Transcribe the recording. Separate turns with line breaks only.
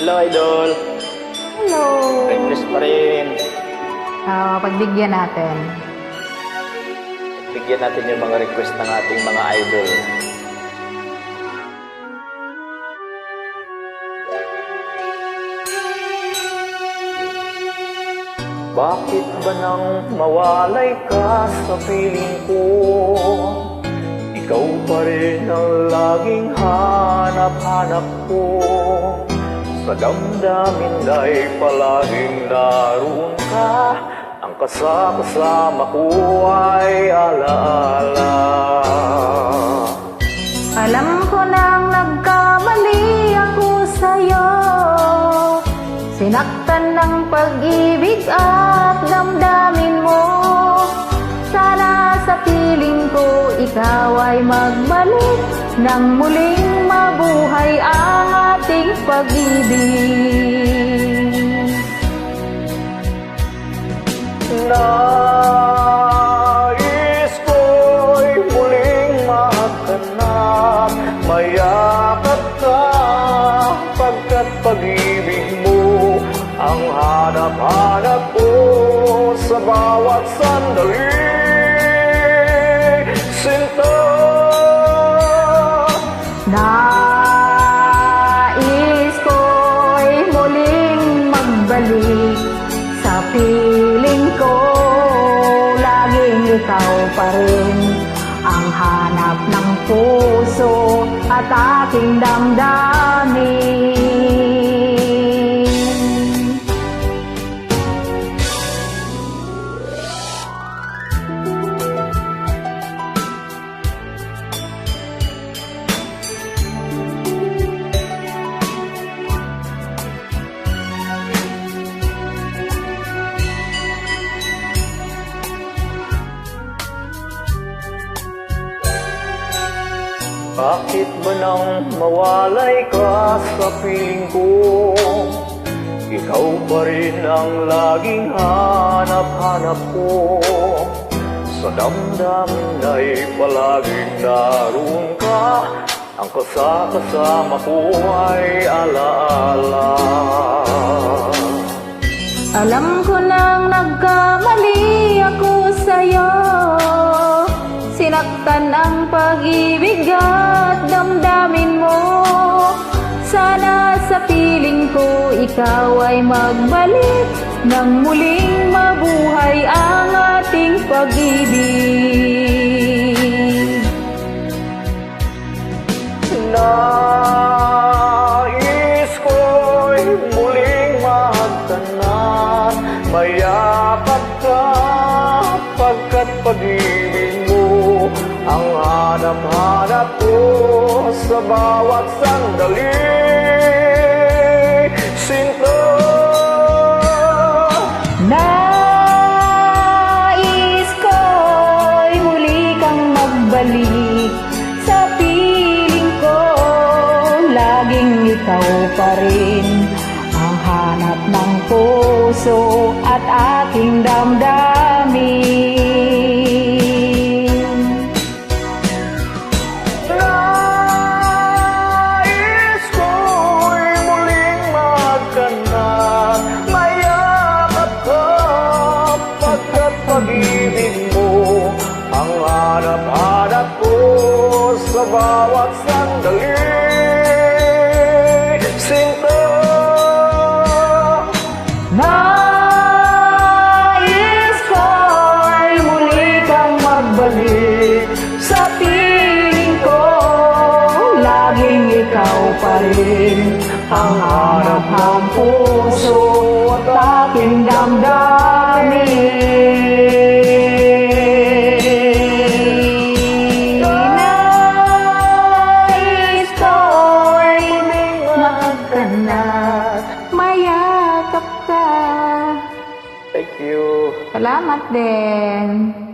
Hello, Idol.
Hello!
Request pa rin.
Pagbigyan natin.
Bigyan natin yung mga request ng ating mga idol. Bakit ba nang mawalay ka sa piling ko? Ikaw pa rin ang laging hanap-hanap ko. Sa damdamin ay palaging naroon ka. Ang kasama ko ay alaala.
Alam ko nang nagkamali ako sa'yo. Sinaktan ng pag-ibig at damdamin mo. Sana sa piling ko ikaw ay magbalik nang muling mabuhay ang ating pag-ibig.
Nais ko'y muling mahanap, mayakap ka, pagkat pag-ibig mo ang hanap-hanap ko sa bawat sandali. Sinta,
nais ko'y muling magbalik sa piling ko. Laging ikaw pa rin ang hanap ng puso at aking damdamin.
bakit ba nang mawalay ka sa piling ko? Ikaw pa rin ang laging hanap-hanap ko. Sa damdamin ay palaging naroon ka. Ang kasama ko ay alaala.
Alam ko nang nagkamali ako sa'yo. Sinaktan ang pag-ibig at damdamin mo. Sana sa piling ko ikaw ay magbalik nang muling mabuhay ang ating pag-ibig.
Nais ko'y muling magtanan, mayakap ka, pagkat pag-ibig mo ang hanap-hanap ko sa bawat sandali. Sinta,
nais ko'y muli kang magbalik sa piling ko. Laging ikaw pa rin ang hanap ng puso at aking damdamin.
nais ko'y muling magkanak, mayakap ka, pagkat pag-ibig mo ang hanap-hanap ko sa bawat sandali. Sinta,
Nais ko'y muli kang magbalik sa piling ko. Laging ikaw pa rin ang hanap ng puso at aking damdamin. Nais ko'y muling magkanak, mayakap ka.
thank you.
Salamat din.